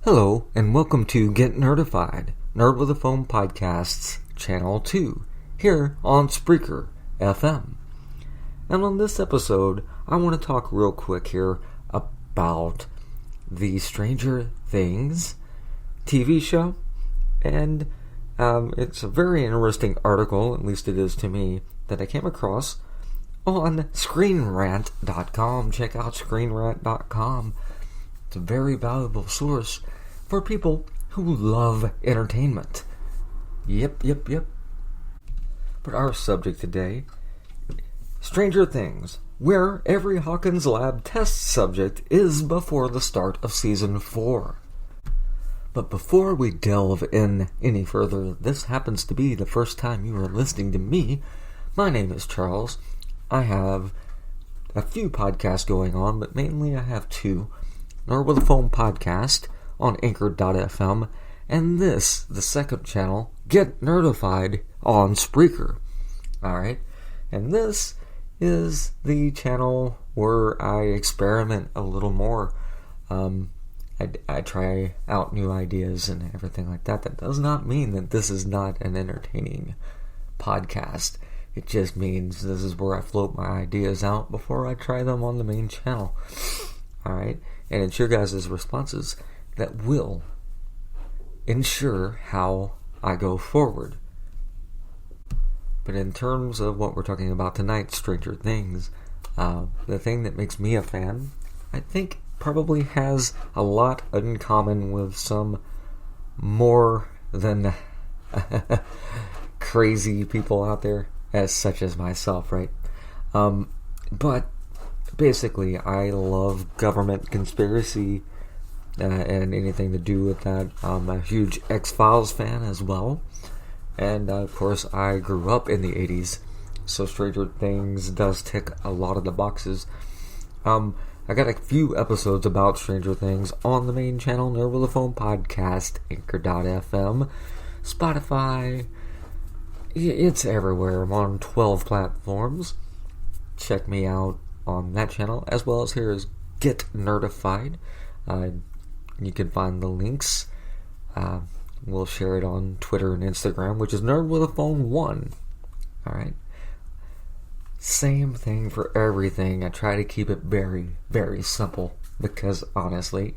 Hello, and welcome to Get Nerdified, Nerd with a Phone Podcast's Channel 2, here on Spreaker FM. And on this episode, I want to talk real quick here about the Stranger Things TV show. And it's a very interesting article, at least it is to me, that I came across on ScreenRant.com. Check out ScreenRant.com. It's a very valuable source for people who love entertainment. Yep. But our subject today, Stranger Things, where every Hawkins Lab test subject is before the start of Season 4. But before we delve in any further, this happens to be the first time you are listening to me. My name is Charles. I have a few podcasts going on, but mainly I have two. Nerd with a Phone podcast on Anchor.fm, and this, the second channel, Get Nerdified on Spreaker. Alright, and this is the channel where I experiment a little more. I try out new ideas and everything like that. That does not mean that this is not an entertaining podcast. It just means this is where I float my ideas out before I try them on the main channel. Alright, and it's your guys' responses that will ensure how I go forward. But in terms of what we're talking about tonight, Stranger Things, the thing that makes me a fan, I think probably has a lot in common with some more than crazy people out there, as such as myself, right? But basically, I love government conspiracy and anything to do with that. I'm a huge X-Files fan as well. And, of course, I grew up in the 80s, so Stranger Things does tick a lot of the boxes. I got a few episodes about Stranger Things on the main channel, Nerd with a Phone podcast, Anchor.fm, Spotify. It's everywhere. I'm on 12 platforms. Check me out on that channel, as well as here is Get Nerdified. You can find the links. We'll share it on Twitter and Instagram, which is Nerd with a Phone 1. Alright. Same thing for everything. I try to keep it very, very simple, because honestly,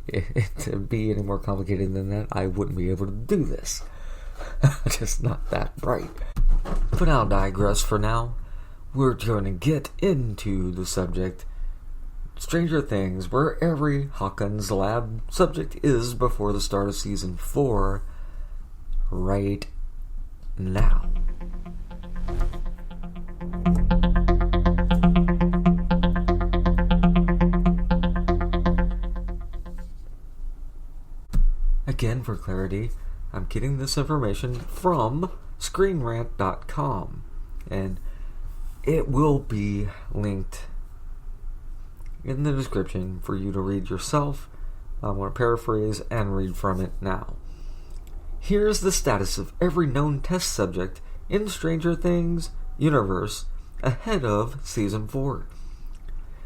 to be any more complicated than that, I wouldn't be able to do this. Just not that bright. But I'll digress for now. We're going to get into the subject, Stranger Things, where every Hawkins Lab subject is before the start of Season 4, right now. Again, for clarity, I'm getting this information from ScreenRant.com, and it will be linked in the description for you to read yourself. I'm going to paraphrase and read from it now. Here's the status of every known test subject in Stranger Things universe ahead of Season 4.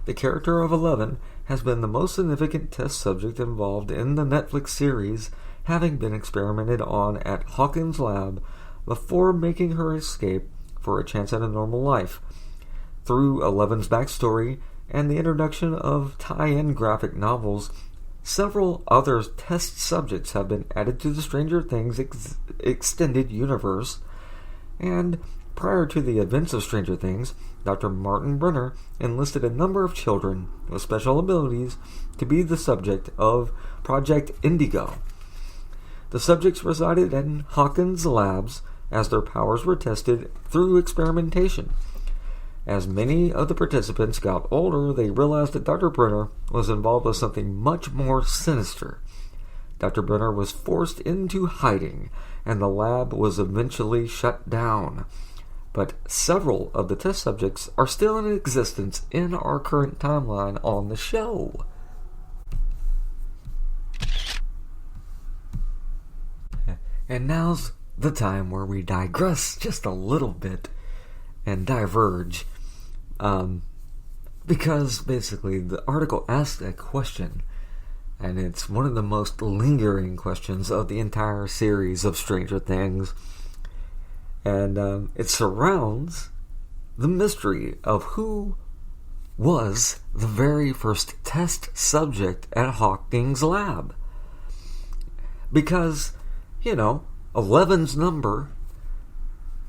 The character of 11 has been the most significant test subject involved in the Netflix series, having been experimented on at Hawkins Lab before making her escape for a chance at a normal life. Through 11's backstory and the introduction of tie-in graphic novels, several other test subjects have been added to the Stranger Things extended universe, and prior to the events of Stranger Things, Dr. Martin Brenner enlisted a number of children with special abilities to be the subject of Project Indigo. The subjects resided in Hawkins Labs as their powers were tested through experimentation. As many of the participants got older, they realized that Dr. Brenner was involved with something much more sinister. Dr. Brenner was forced into hiding, and the lab was eventually shut down. But several of the test subjects are still in existence in our current timeline on the show. And now's the time where we digress just a little bit and diverge. Because basically the article asked a question and it's one of the most lingering questions of the entire series of Stranger Things. And it surrounds the mystery of who was the very first test subject at Hawking's lab. Because, 11's number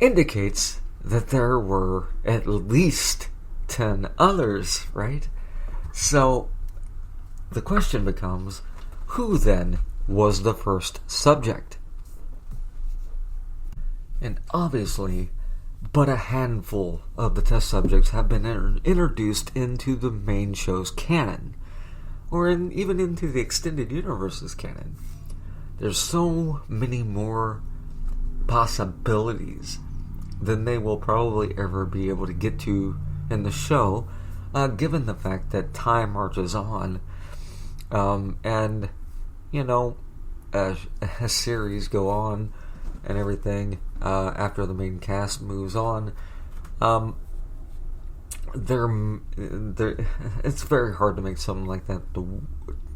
indicates that there were at least 10 others, right? So the question becomes, who then was the first subject? And obviously, but a handful of the test subjects have been introduced into the main show's canon, or even into the extended universe's canon. There's so many more possibilities than they will probably ever be able to get to in the show, given the fact that time marches on, and as series go on and everything, after the main cast moves on, it's very hard to make something like that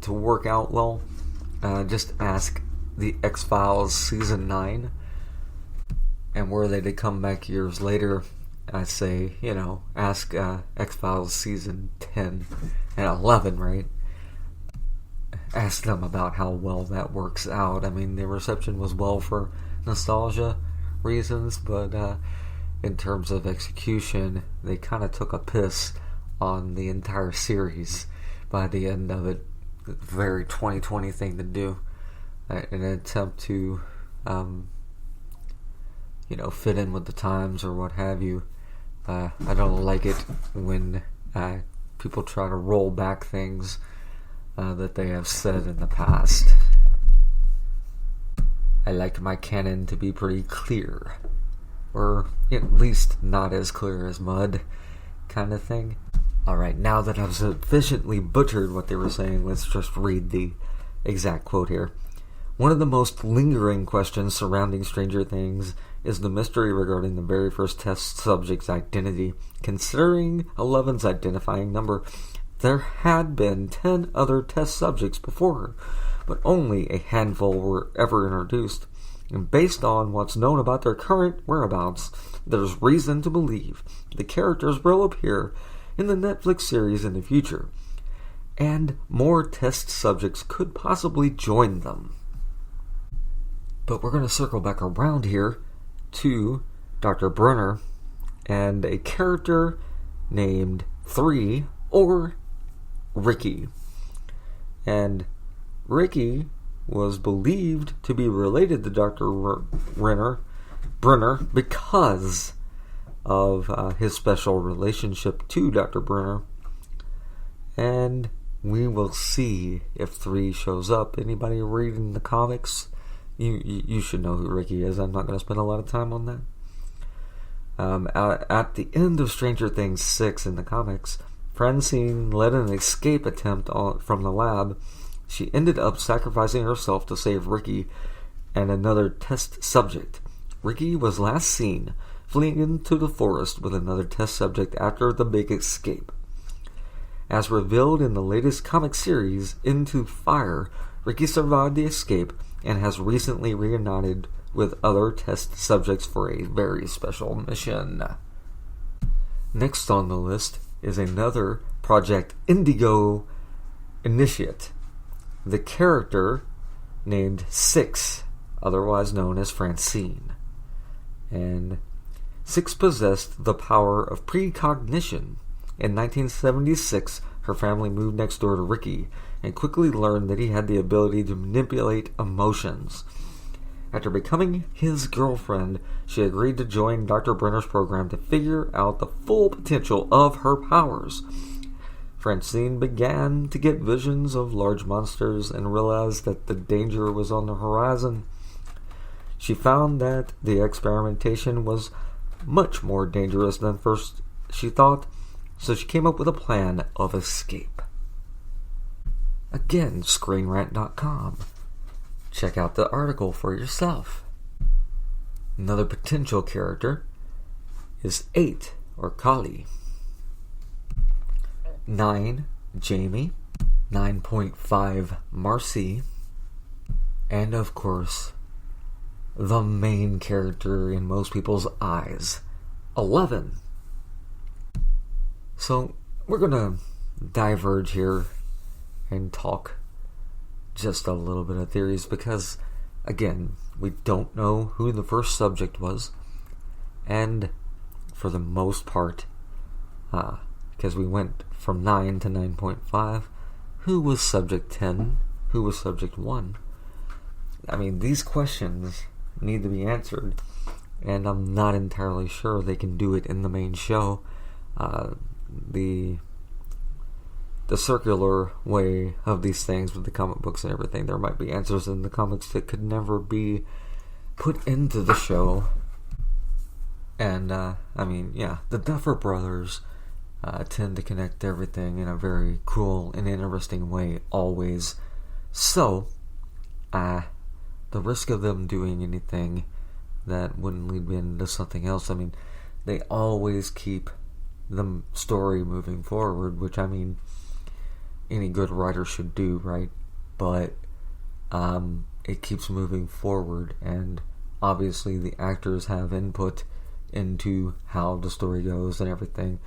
to work out well. Just ask the X-Files season 9, and were they to come back years later, I'd say, ask X-Files season 10 and 11, right? Ask them about how well that works out. I mean, the reception was well for nostalgia reasons, but in terms of execution, they kind of took a piss on the entire series by the end of it. Very 2020 thing to do, in an attempt to fit in with the times or what have you. I don't like it when people try to roll back things that they have said in the past. I like my canon to be pretty clear, or at least not as clear as mud, kind of thing. Alright, now that I've sufficiently butchered what they were saying, let's just read the exact quote here. One of the most lingering questions surrounding Stranger Things is the mystery regarding the very first test subject's identity. Considering 11's identifying number, there had been 10 other test subjects before her, but only a handful were ever introduced. And based on what's known about their current whereabouts, there's reason to believe the characters will appear in the Netflix series in the future, and more test subjects could possibly join them. But we're going to circle back around here to Dr. Brenner and a character named 3, or Ricky. And Ricky was believed to be related to Dr. Brenner because of his special relationship to Dr. Brenner. And we will see if 3 shows up. Anybody reading the comics? You should know who Ricky is. I'm not going to spend a lot of time on that. At the end of Stranger Things 6 in the comics, Francine led an escape attempt from the lab. She ended up sacrificing herself to save Ricky and another test subject. Ricky was last seen fleeing into the forest with another test subject after the big escape. As revealed in the latest comic series, Into Fire, Ricky survived the escape and has recently reunited with other test subjects for a very special mission. Next on the list is another Project Indigo initiate. The character named 6, otherwise known as Francine. And 6 possessed the power of precognition. In 1976, her family moved next door to Ricky and quickly learned that he had the ability to manipulate emotions. After becoming his girlfriend, she agreed to join Dr. Brenner's program to figure out the full potential of her powers. Francine began to get visions of large monsters and realized that the danger was on the horizon. She found that the experimentation was much more dangerous than first she thought, so she came up with a plan of escape. Again, ScreenRant.com. Check out the article for yourself. Another potential character is 8, or Kali. 9, Jamie. 9.5 Marcy, and of course, the main character in most people's eyes, 11. So, we're gonna diverge here and talk just a little bit of theories because, again, we don't know who the first subject was, and for the most part, because we went from 9 to 9.5, who was subject 10, who was subject 1? I mean, these questions need to be answered, and I'm not entirely sure they can do it in the main show. The circular way of these things with the comic books and everything, there might be answers in the comics that could never be put into the show. And, the Duffer Brothers tend to connect everything in a very cool and interesting way, always. So, the risk of them doing anything that wouldn't lead me into something else, they always keep the story moving forward, which, any good writer should do, right? But it keeps moving forward, and obviously the actors have input into how the story goes and everything.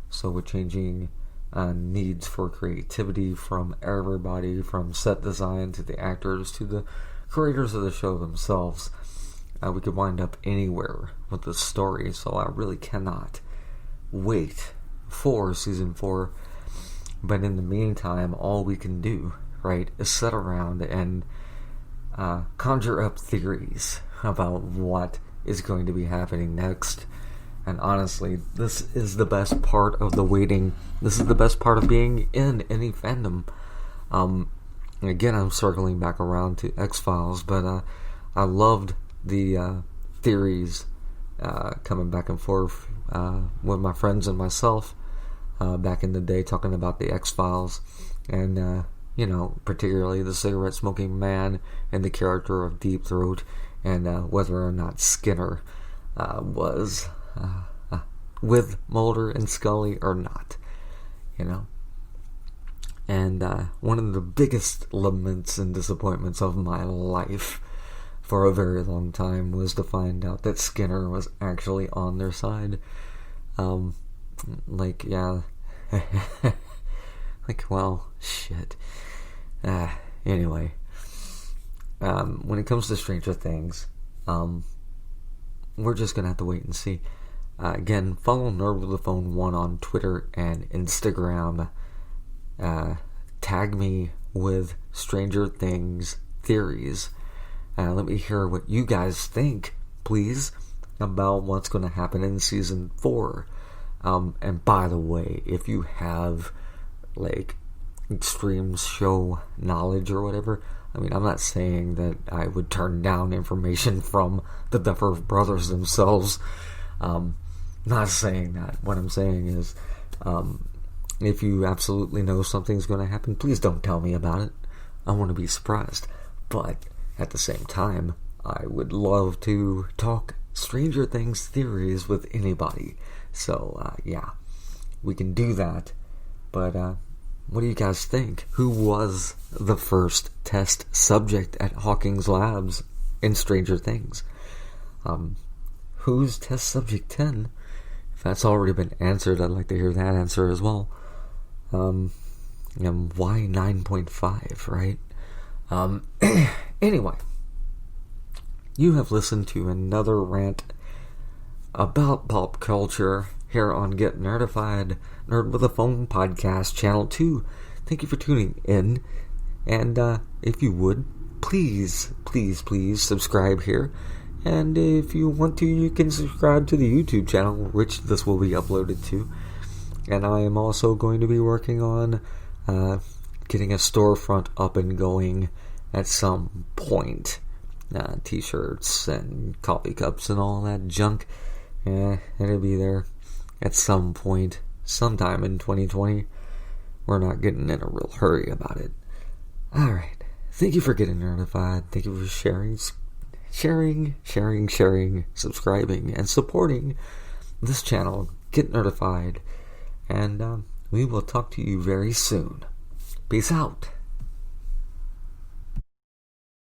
So with changing needs for creativity from everybody, from set design to the actors to the creators of the show themselves, we could wind up anywhere with the story. So I really cannot wait for season 4. But in the meantime, all we can do, right, is sit around and conjure up theories about what is going to be happening next. And honestly, this is the best part of the waiting. This is the best part of being in any fandom. Again, I'm circling back around to X-Files, but I loved the theories coming back and forth with my friends and myself back in the day, talking about the X-Files, and particularly the cigarette-smoking man and the character of Deep Throat, and whether or not Skinner was with Mulder and Scully or not, And one of the biggest laments and disappointments of my life for a very long time was to find out that Skinner was actually on their side. Shit. Anyway, when it comes to Stranger Things, we're just gonna have to wait and see. Again, follow Nerd with the Phone 1 on Twitter and Instagram. Tag me with Stranger Things theories. Let me hear what you guys think, please, about what's going to happen in season 4. And by the way, if you have extreme show knowledge or whatever, I'm not saying that I would turn down information from the Duffer Brothers themselves. Not saying that. What I'm saying is, if you absolutely know something's going to happen, please don't tell me about it. I want to be surprised. But at the same time, I would love to talk Stranger Things theories with anybody. So, we can do that. But, what do you guys think? Who was the first test subject at Hawking's Labs in Stranger Things? Who's test subject 10? If that's already been answered, I'd like to hear that answer as well. And why 9.5, right? Anyway, you have listened to another rant about pop culture here on Get Nerdified, Nerd with a Phone podcast, Channel 2. Thank you for tuning in. And if you would, please subscribe here. And if you want to, you can subscribe to the YouTube channel, which this will be uploaded to. And I am also going to be working on getting a storefront up and going at some point. T-shirts and coffee cups and all that junk. It'll be there at some point, sometime in 2020. We're not getting in a real hurry about it. Alright. Thank you for getting notified. Thank you for sharing, subscribing, and supporting this channel. Get Nerdified. And we will talk to you very soon. Peace out.